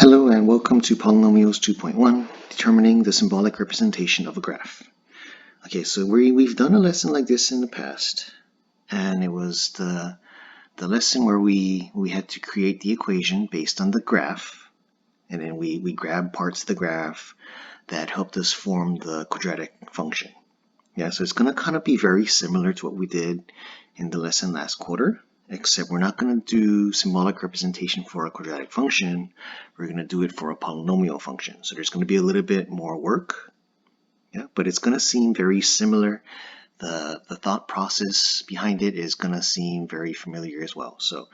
Hello and welcome to Polynomials 2.1, determining the symbolic representation of a graph. Okay, so we've done a lesson like this in the past, and it was the lesson where we had to create the equation based on the graph, and then we grabbed parts of the graph that helped us form the quadratic function. Yeah, so it's going to kind of be very similar to what we did in the lesson last quarter, except we're not going to do symbolic representation for a quadratic function. We're going to do it for a polynomial function. So there's going to be a little bit more work, yeah, but it's going to seem very similar. The thought process behind it is going to seem very familiar as well. So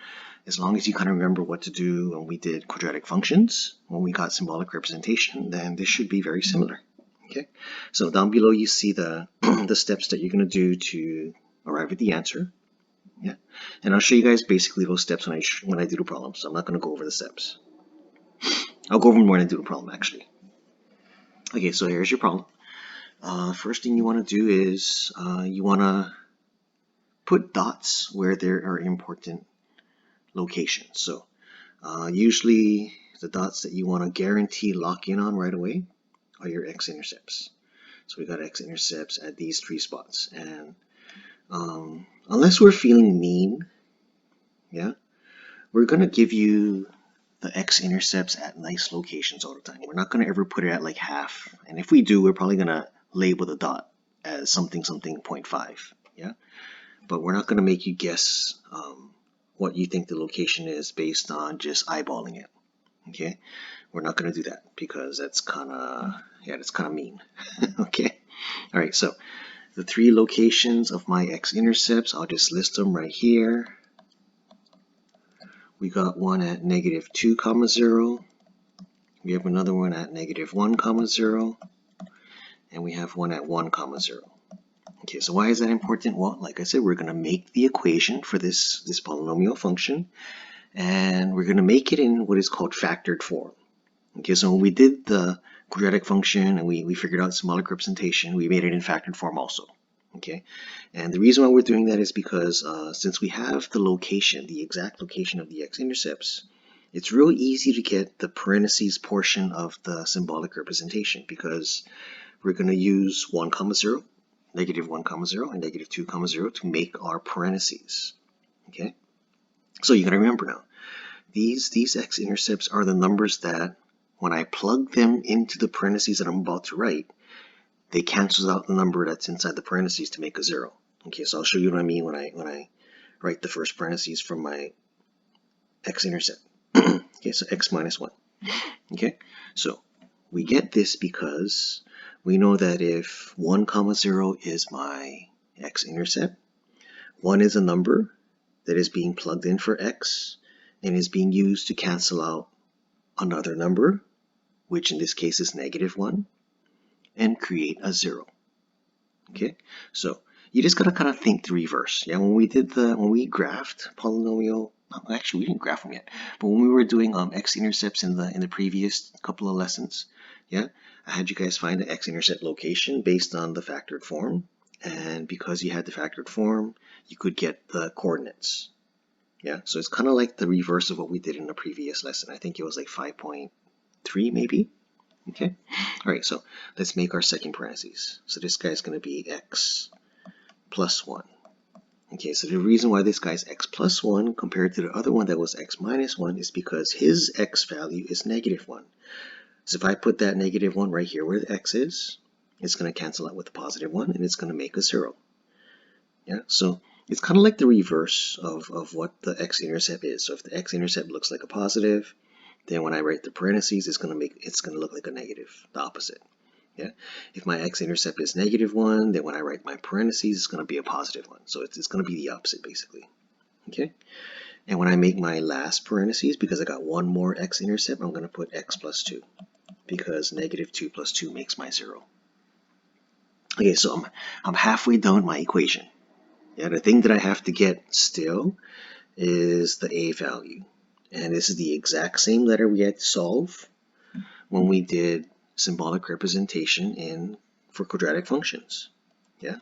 as long as you kind of remember what to do when we did quadratic functions, when we got symbolic representation, then this should be very similar. Okay, so down below you see the the steps that you're going to do to arrive at the answer. Yeah, and I'll show you guys basically those steps when I do the problem. So I'm not going to go over the steps. I'll go over them when I do the problem actually. Okay, so here's your problem. First thing you want to do is you want to put dots where there are important locations. So usually the dots that you want to guarantee lock in on right away are your x-intercepts. So we got x-intercepts at these three spots, and unless we're feeling mean, yeah, we're going to give you the x-intercepts at nice locations all the time. We're not going to ever put it at like half, and if we do, we're probably going to label the dot as something 0.5, yeah, but we're not going to make you guess what you think the location is based on just eyeballing it. Okay, we're not going to do that because that's kind of mean. Okay, all right, so the three locations of my x-intercepts, I'll just list them right here. We got one at -2, 0. We have another one at -1, 0. And we have one at 1, 0. Okay, so why is that important? Well, like I said, we're going to make the equation for this polynomial function, and we're going to make it in what is called factored form. Okay, so when we did the quadratic function and we figured out symbolic representation, we made it in factored form also. Okay, and the reason why we're doing that is because since we have the location, the exact location of the x-intercepts, it's real easy to get the parentheses portion of the symbolic representation because we're going to use 1, 0, -1, 0, and -2, 0 to make our parentheses. Okay, so you got to remember now, these x-intercepts are the numbers that when I plug them into the parentheses that I'm about to write, they cancel out the number that's inside the parentheses to make a 0. Okay, so I'll show you what I mean when I write the first parentheses from my x-intercept. Okay, so x minus 1. Okay, so we get this because we know that if 1, 0 is my x-intercept, 1 is a number that is being plugged in for x and is being used to cancel out another number, which in this case is -1, and create a 0. Okay, so you just gotta kind of think the reverse. Yeah, when we graphed polynomial, actually we didn't graph them yet, but when we were doing x-intercepts in the previous couple of lessons, yeah, I had you guys find the x-intercept location based on the factored form, and because you had the factored form, you could get the coordinates. Yeah, so it's kind of like the reverse of what we did in the previous lesson. I think it was like 5.3 maybe. Okay, all right, so let's make our second parentheses. So this guy's going to be x plus 1. Okay, so the reason why this guy's x plus 1 compared to the other one that was x minus 1 is because his x value is -1. So if I put that -1 right here where the x is, it's going to cancel out with the +1 and it's going to make a 0. Yeah, so it's kind of like the reverse of what the x-intercept is. So if the x-intercept looks like a positive, then when I write the parentheses, it's going to look like a negative, the opposite. Yeah, if my x-intercept is -1, then when I write my parentheses, it's going to be a +1. So it's going to be the opposite basically. Okay, and when I make my last parentheses, because I got one more x-intercept, I'm going to put x plus 2 because -2 plus 2 makes my 0. Okay, so I'm halfway done with my equation. Yeah, the thing that I have to get still is the a value. And this is the exact same letter we had to solve when we did symbolic representation for quadratic functions. Yeah,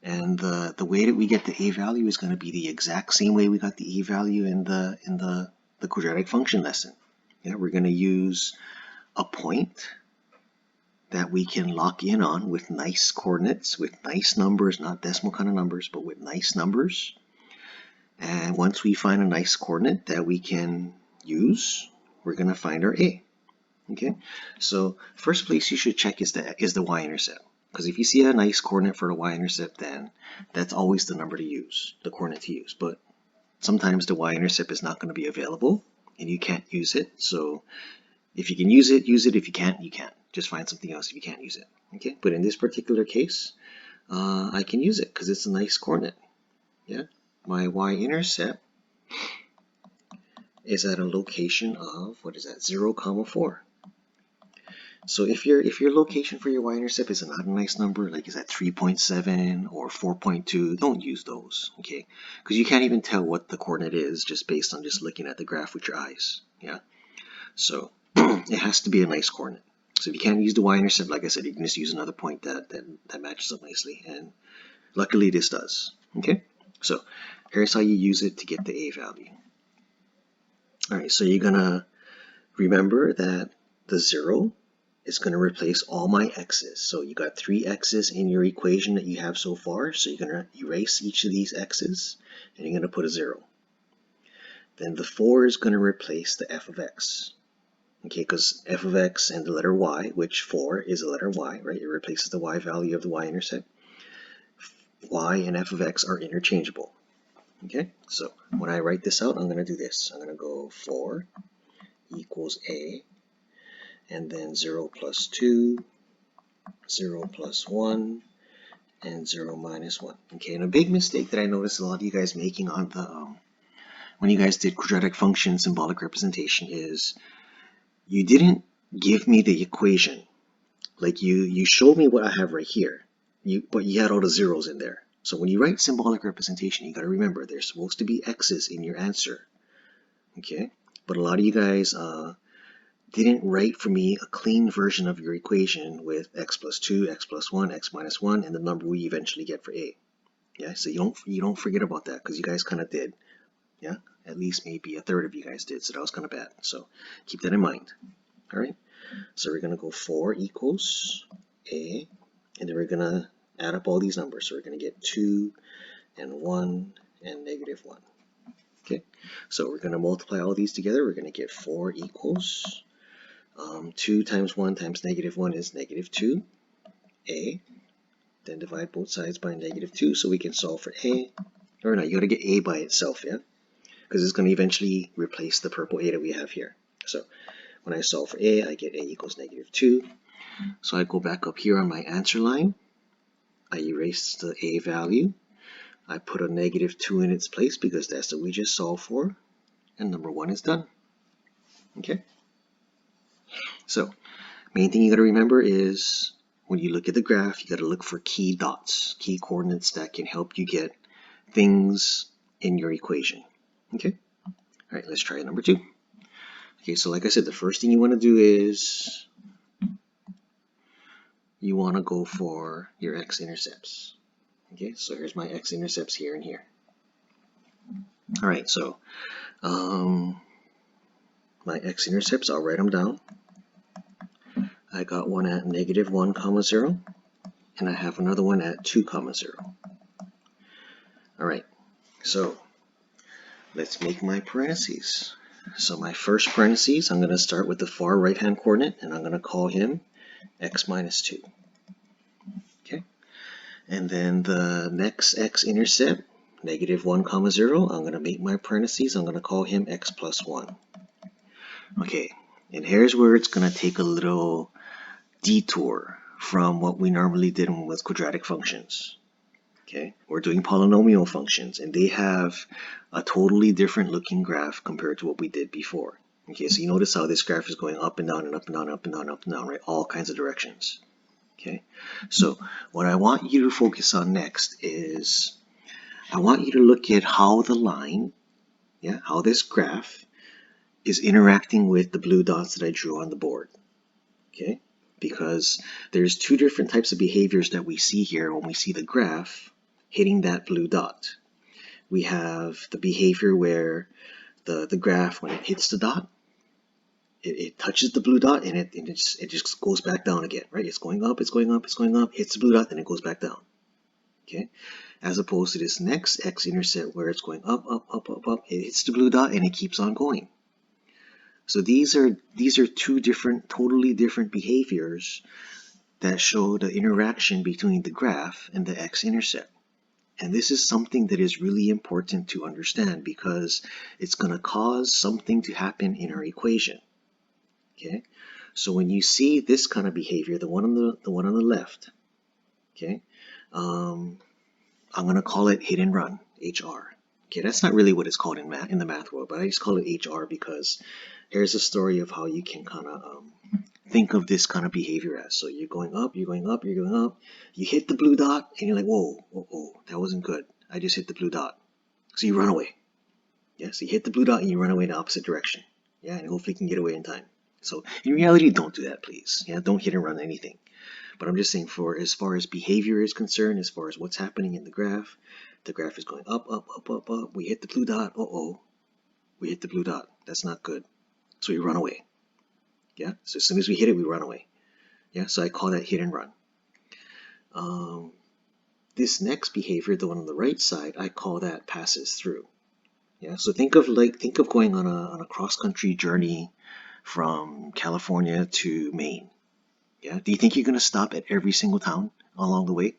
and the way that we get the a value is going to be the exact same way we got the a value in the quadratic function lesson. Yeah, we're going to use a point that we can lock in on with nice coordinates, with nice numbers, not decimal kind of numbers, but with nice numbers. And once we find a nice coordinate that we can use, we're going to find our a. Okay, so first place you should check is the y-intercept. Because if you see a nice coordinate for the y-intercept, then that's always the number to use, the coordinate to use. But sometimes the y-intercept is not going to be available, and you can't use it. So if you can use it, use it. If you can't, you can't. Just find something else if you can't use it. Okay, but in this particular case, I can use it because it's a nice coordinate. Yeah, my y-intercept is at a location of, what is that, 0, 4. So if your location for your y-intercept is not a nice number, like is at 3.7 or 4.2, don't use those, okay? Because you can't even tell what the coordinate is just based on just looking at the graph with your eyes, yeah? So it has to be a nice coordinate. So if you can't use the y-intercept, like I said, you can just use another point that matches up nicely, and luckily this does, okay? So here's how you use it to get the a value. All right, so you're gonna remember that the 0 is going to replace all my x's. So you got 3 x's in your equation that you have so far. So you're going to erase each of these x's and you're going to put a 0. Then the 4 is going to replace the f of x. Okay, because f of x and the letter y, which 4 is a letter y, right? It replaces the y value of the y-intercept. Y and f of x are interchangeable. Okay, so when I write this out, I'm going to do this. I'm going to go 4 equals a, and then 0 plus 2, 0 plus 1, and 0 minus 1. Okay, and a big mistake that I noticed a lot of you guys making on the when you guys did quadratic function symbolic representation is you didn't give me the equation. Like you showed me what I have right here, but you had all the zeros in there. So when you write symbolic representation, you got to remember there's supposed to be x's in your answer. Okay, but a lot of you guys didn't write for me a clean version of your equation with x plus 2, x plus 1, x minus 1, and the number we eventually get for a. Yeah, so you don't forget about that because you guys kind of did. Yeah, at least maybe a third of you guys did, so that was kind of bad. So keep that in mind. All right, so we're going to go 4 equals a, and then we're going to add up all these numbers. So we're going to get 2 and 1 and negative 1. Okay, so we're going to multiply all these together. We're going to get 4 equals 2 times 1 times negative 1 is negative 2a. Then divide both sides by negative 2 so we can solve for a. Or no, you got to get a by itself, yeah? Because it's going to eventually replace the purple a that we have here. So when I solve for a, I get a equals negative 2. So I go back up here on my answer line. I erase the a value. I put a negative 2 in its place because that's what we just solved for. And number 1 is done. Okay? So main thing you got to remember is when you look at the graph, you got to look for key dots, key coordinates that can help you get things in your equation. Okay? All right, let's try number 2. Okay, so like I said, the first thing you want to do is you want to go for your x-intercepts. Okay, so here's my x-intercepts here and here. All right, so my x-intercepts, I'll write them down. I got one at negative 1, 0, and I have another one at 2, 0. All right, so let's make my parentheses. So my first parentheses, I'm going to start with the far right-hand coordinate, and I'm going to call him x minus 2. Okay, and then the next x-intercept, negative 1, 0, I'm going to make my parentheses. I'm going to call him x plus 1. Okay, and here's where it's going to take a little detour from what we normally did with quadratic functions. Okay, we're doing polynomial functions, and they have a totally different looking graph compared to what we did before. Okay, so you notice how this graph is going up and down and up and down, up and down, up and down, right? All kinds of directions. Okay, so what I want you to focus on next is I want you to look at how the line, how this graph is interacting with the blue dots that I drew on the board. Okay, because there's two different types of behaviors that we see here when we see the graph hitting that blue dot. We have the behavior where the graph, when it hits the dot, it touches the blue dot and it just goes back down again, right? It's going up, it's going up, it's going up, hits the blue dot, then it goes back down. Okay, as opposed to this next x-intercept where it's going up, up, up, up, up, it hits the blue dot and it keeps on going. So these are two different, totally different behaviors that show the interaction between the graph and the x-intercept. And this is something that is really important to understand because it's going to cause something to happen in our equation. Okay, so when you see this kind of behavior, the one on the left, okay, I'm going to call it hit and run, HR. Okay, that's not really what it's called in the math world, but I just call it HR because here's a story of how you can kind of think of this kind of behavior as. So you're going up, you're going up, you're going up, you hit the blue dot, and you're like, whoa, that wasn't good. I just hit the blue dot. So you run away. Yeah, so you hit the blue dot and you run away in the opposite direction. Yeah, and hopefully you can get away in time. So in reality, don't do that, please. Yeah, don't hit and run anything. But I'm just saying, for as far as behavior is concerned, as far as what's happening in the graph is going up, up, up, up, up. We hit the blue dot. We hit the blue dot. That's not good. So we run away. Yeah, so as soon as we hit it, we run away. Yeah, so I call that hit and run. This next behavior, the one on the right side, I call that passes through. Yeah, so think of going on a cross-country journey from California to Maine. Yeah, do you think you're going to stop at every single town along the way?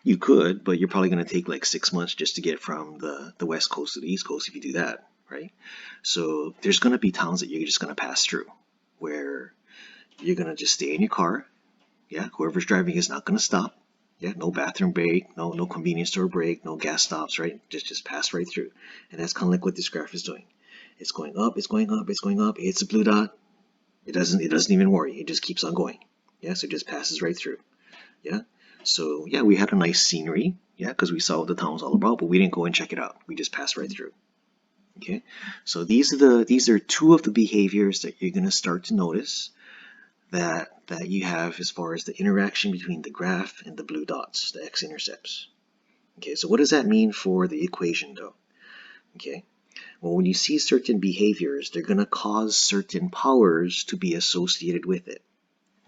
You could, but you're probably going to take like 6 months just to get from the west coast to the east coast if you do that, right? So there's going to be towns that you're just going to pass through where you're going to just stay in your car. Yeah, whoever's driving is not going to stop. Yeah, no bathroom break, no convenience store break, no gas stops, right? Just pass right through. And that's kind of like what this graph is doing. It's going up, it's going up, it's going up. It hits a blue dot. It doesn't even worry. It just keeps on going. Yeah, so it just passes right through. Yeah. So yeah, we had a nice scenery. Yeah, because we saw what the town was all about, but we didn't go and check it out. We just passed right through. Okay. So these are two of the behaviors that you're going to start to notice that you have as far as the interaction between the graph and the blue dots, the x-intercepts. Okay, so what does that mean for the equation though? Okay, well, when you see certain behaviors, they're going to cause certain powers to be associated with it.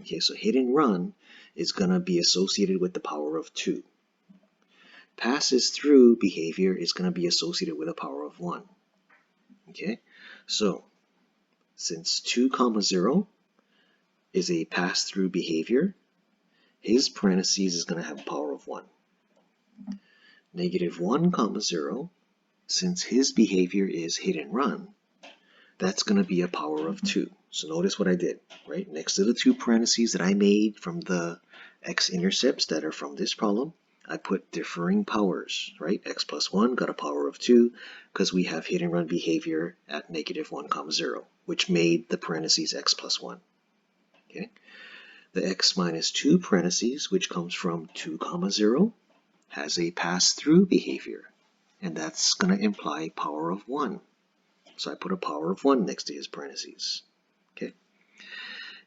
Okay, so hit and run is going to be associated with the power of 2. Passes through behavior is going to be associated with a power of 1. Okay, so since 2, 0 is a pass-through behavior, his parentheses is going to have a power of 1. -1, 0, since his behavior is hit and run, that's going to be a power of 2. So notice what I did, right? Next to the 2 parentheses that I made from the x-intercepts that are from this problem, I put differing powers, right? X plus 1 got a power of 2 because we have hit and run behavior at -1, 0, which made the parentheses x plus 1. Okay. The x minus 2 parentheses, which comes from 2, 0, has a pass-through behavior, and that's going to imply power of 1. So I put a power of 1 next to his parentheses. Okay.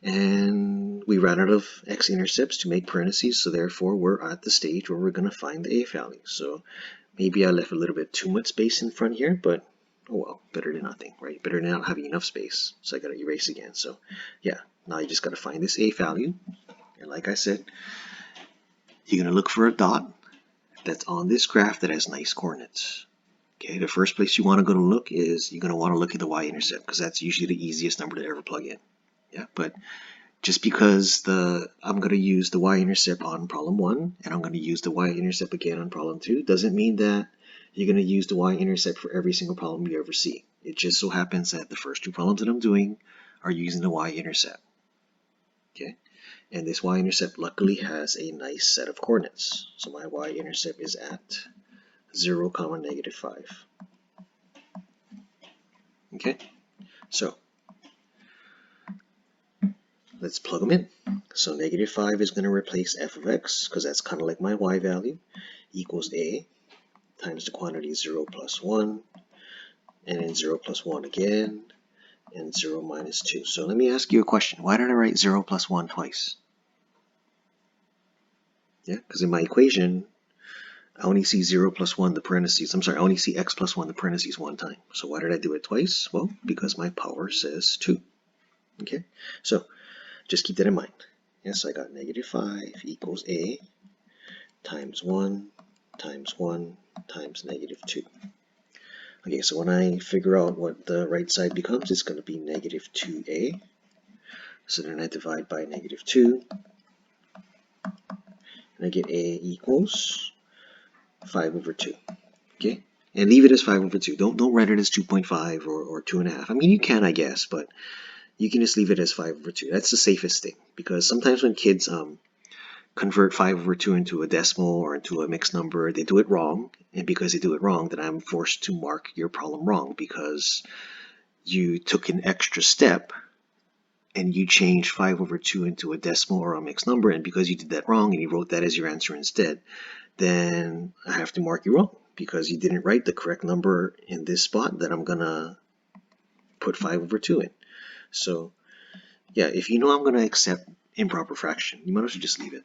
And we ran out of x-intercepts to make parentheses, so therefore we're at the stage where we're going to find the a value. So maybe I left a little bit too much space in front here, but oh well, better than nothing, right? Better than not having enough space. So I got to erase again. So yeah, now you just got to find this a value. And like I said, you're going to look for a dot that's on this graph that has nice coordinates. Okay, the first place you want to go to look is you're going to want to look at the y-intercept because that's usually the easiest number to ever plug in. Yeah, but just because I'm going to use the y-intercept on problem 1 and I'm going to use the y-intercept again on problem 2 doesn't mean that you're going to use the y-intercept for every single problem you ever see. It just so happens that the first 2 problems that I'm doing are using the y-intercept. Okay, and this y-intercept luckily has a nice set of coordinates. So my y-intercept is at 0, -5. Okay, so let's plug them in. So -5 is going to replace f of x, because that's kind of like my y value, equals a times the quantity 0 plus 1, and then 0 plus 1 again, and 0 minus 2. So let me ask you a question. Why did I write 0 plus 1 twice? Yeah, because in my equation, I only see 0 plus 1, the parentheses. I'm sorry, I only see x plus 1, the parentheses, 1 time. So why did I do it twice? Well, because my power says 2. Okay, so just keep that in mind. Yes, I got negative 5 equals a times 1 times 1 times negative 2. Okay, so when I figure out what the right side becomes, it's going to be negative 2a. So then I divide by negative 2, and I get a equals 5 over 2. Okay, and leave it as 5 over 2. Don't write it as 2.5 or 2.5. I mean, you can, I guess, but you can just leave it as 5 over 2. That's the safest thing, because sometimes when kids convert 5 over 2 into a decimal or into a mixed number, they do it wrong. And because they do it wrong, then I'm forced to mark your problem wrong because you took an extra step and you changed 5 over 2 into a decimal or a mixed number. And because you did that wrong and you wrote that as your answer instead, then I have to mark you wrong because you didn't write the correct number in this spot that I'm going to put 5 over 2 in. So yeah, if you know I'm going to accept improper fraction, you might as well just leave it.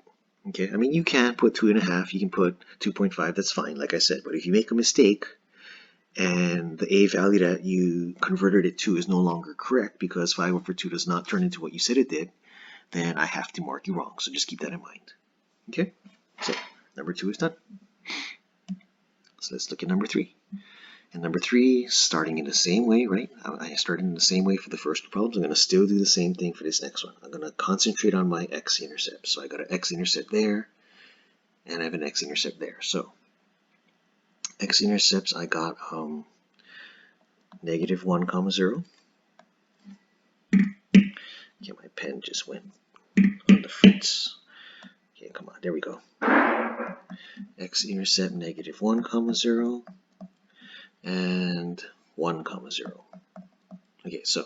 Okay, I mean, you can put 2.5, you can put 2.5, that's fine, like I said. But if you make a mistake and the a value that you converted it to is no longer correct because 5 over 2 does not turn into what you said it did, then I have to mark you wrong. So just keep that in mind. Okay, so number 2 is done. So let's look at number 3. And number 3, starting in the same way, right? I started in the same way for the first two problems. I'm going to still do the same thing for this next one. I'm going to concentrate on my x-intercept. So I got an x-intercept there, and I have an x-intercept there. So x-intercepts, I got negative 1 comma 0. Okay, my pen just went on the fritz. Okay, come on, there we go. X-intercept negative 1 comma 0 and 1 comma 0. Okay, so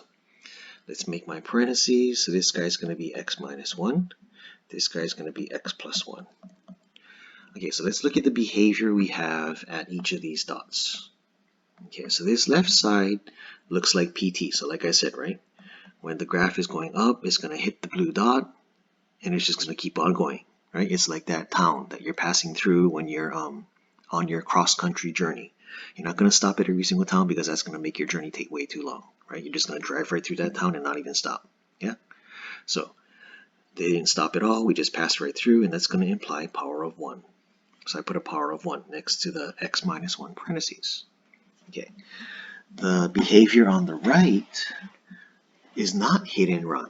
let's make my parentheses. So this guy's going to be x minus 1. This guy's going to be x plus 1. Okay, so let's look at the behavior we have at each of these dots. Okay, so this left side looks like PT. So like I said, right, when the graph is going up, it's going to hit the blue dot, and it's just going to keep on going, right? It's like that town that you're passing through when you're on your cross-country journey. You're not going to stop at every single town because that's going to make your journey take way too long, right? You're just going to drive right through that town and not even stop, yeah? So they didn't stop at all. We just passed right through, and that's going to imply power of 1. So I put a power of 1 next to the x minus 1 parentheses. Okay. The behavior on the right is not hit and run.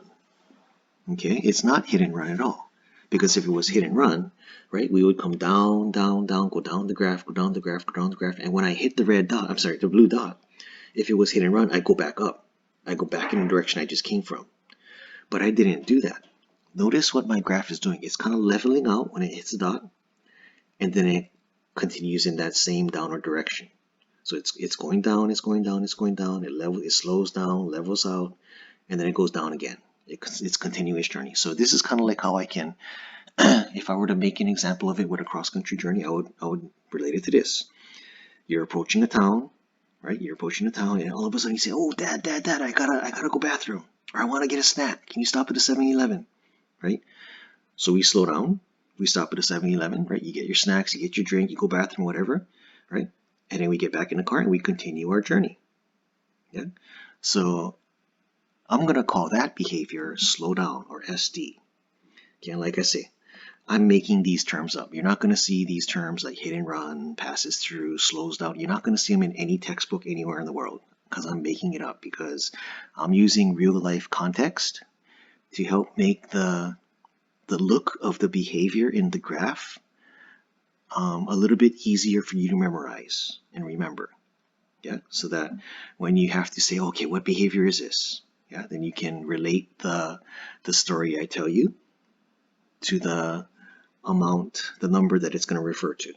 Okay, it's not hit and run at all. Because if it was hit and run, right, we would come down, down, down, go down the graph, go down the graph, go down the graph. And when I hit the red dot, I'm sorry, the blue dot, if it was hit and run, I go back up. I go back in the direction I just came from. But I didn't do that. Notice what my graph is doing. It's kind of leveling out when it hits the dot, and then it continues in that same downward direction. So it's going down, it's going down, it's going down, it slows down, levels out, and then it goes down again. It's continuous journey. So this is kind of like how I can, if I were to make an example of it with a cross-country journey, I would relate it to this. You're approaching a town, right? You're approaching a town, and all of a sudden you say, "Oh, Dad, I gotta go bathroom, or I want to get a snack. Can you stop at the 7-Eleven?" Right? So we slow down. We stop at a 7-Eleven, right? You get your snacks, you get your drink, you go bathroom, whatever, right? And then we get back in the car and we continue our journey. Yeah. So I'm going to call that behavior slow down, or SD. Okay, like I say, I'm making these terms up. You're not going to see these terms like hit and run, passes through, slows down. You're not going to see them in any textbook anywhere in the world because I'm making it up, because I'm using real life context to help make the look of the behavior in the graph a little bit easier for you to memorize and remember. Yeah, so that when you have to say, okay, what behavior is this? Yeah, then you can relate the story I tell you to the amount, the number that it's going to refer to.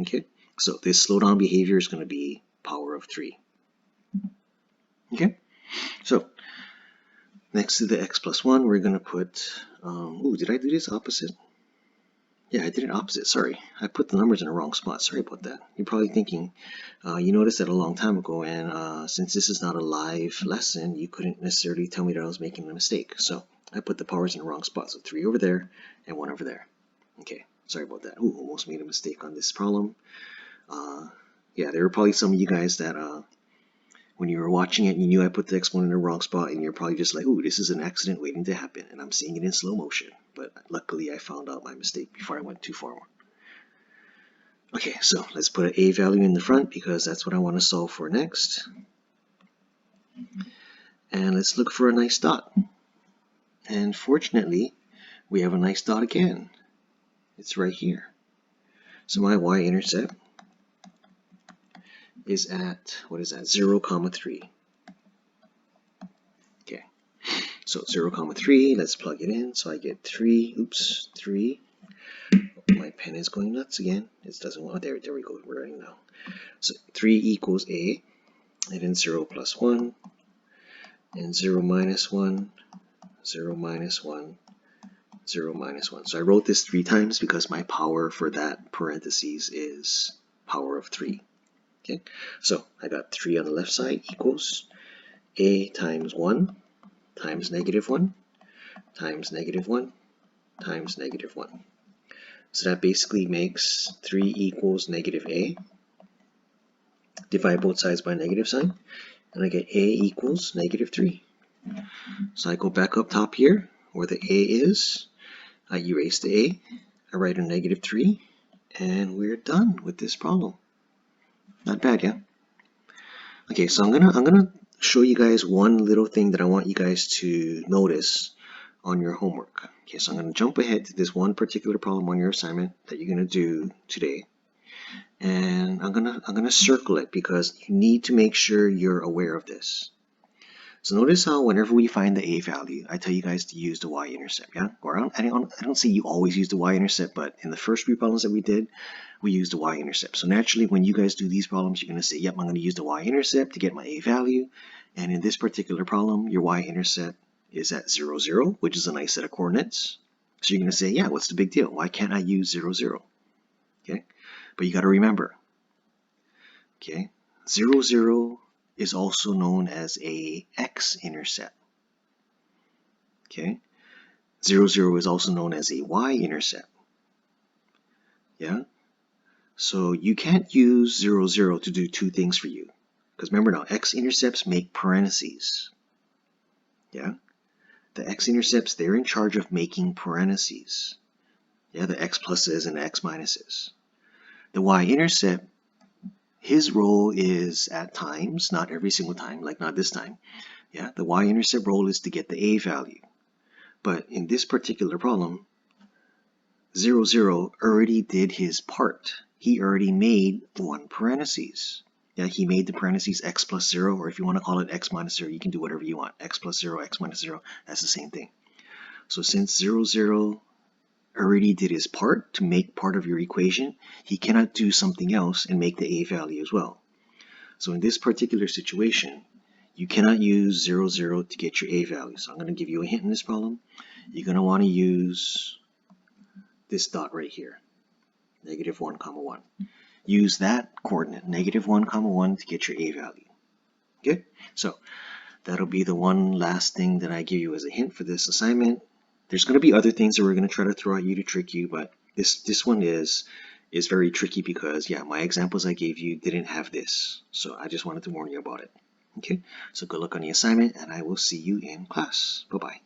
Okay, so this slowdown behavior is going to be power of 3. Okay, so next to the x plus 1, we're going to put, did I do this opposite? Yeah, I did it opposite. Sorry, I put the numbers in the wrong spot. Sorry about that. You're probably thinking, you noticed that a long time ago, and since this is not a live lesson, you couldn't necessarily tell me that I was making a mistake. So I put the powers in the wrong spot. So 3 over there and 1 over there. Okay, sorry about that. Ooh, almost made a mistake on this problem. Yeah, there were probably some of you guys that when you were watching it, you knew I put the exponent in the wrong spot, and you're probably just like, ooh, this is an accident waiting to happen, and I'm seeing it in slow motion. But luckily, I found out my mistake before I went too far. Okay, so let's put an a value in the front because that's what I want to solve for next. And let's look for a nice dot. And fortunately, we have a nice dot again. It's right here. So my y-intercept is at, what is that, 0, 3. Okay, so 0, 3, let's plug it in. So I get 3. My pen is going nuts again. It doesn't want, there we go, we're running now. So 3 equals a, and then 0 plus 1, and 0 minus 1, 0 minus 1, 0 minus 1. So I wrote this 3 times because my power for that parentheses is power of 3. Okay, so I got 3 on the left side equals a times 1 times negative 1 times negative 1 times negative 1. So that basically makes 3 equals negative a. Divide both sides by negative sign, and I get a equals negative 3. So I go back up top here where the a is. I erase the a. I write a negative 3, and we're done with this problem. Not bad, yeah? Okay, so I'm gonna show you guys one little thing that I want you guys to notice on your homework. Okay, so I'm gonna jump ahead to this one particular problem on your assignment that you're gonna do today, and I'm gonna circle it because you need to make sure you're aware of this. So notice how whenever we find the a value, I tell you guys to use the y-intercept, yeah? Or I don't say you always use the y-intercept, but in the first 3 problems that we did, we used the y-intercept. So naturally, when you guys do these problems, you're going to say, yep, I'm going to use the y-intercept to get my a value. And in this particular problem, your y-intercept is at 0, 0, which is a nice set of coordinates. So you're going to say, yeah, what's the big deal? Why can't I use 0, 0? Okay, but you got to remember, okay, 0, 0 is also known as a x-intercept. Okay, 0, 0 is also known as a y-intercept. Yeah, so you can't use 0, 0 to do 2 things for you. Because remember now, x-intercepts make parentheses. Yeah, the x-intercepts, they're in charge of making parentheses. Yeah, the x pluses and the x minuses. The y-intercept, his role is at times, not every single time, like not this time. Yeah, the y-intercept role is to get the a value. But in this particular problem, 0, 0 already did his part. He already made 1 parentheses. Yeah, he made the parentheses x plus 0, or if you want to call it x minus 0, you can do whatever you want. X plus 0, x minus 0, that's the same thing. So since 0, 0 already did his part to make part of your equation, he cannot do something else and make the a value as well. So in this particular situation, you cannot use 0, 0 to get your a value. So I'm going to give you a hint in this problem. You're going to want to use this dot right here, negative 1, 1. Use that coordinate, negative 1, 1 to get your a value. Good? So that'll be the one last thing that I give you as a hint for this assignment. There's going to be other things that we're going to try to throw at you to trick you, but this one is very tricky because, yeah, my examples I gave you didn't have this. So I just wanted to warn you about it. Okay? So good luck on the assignment, and I will see you in class. Bye-bye.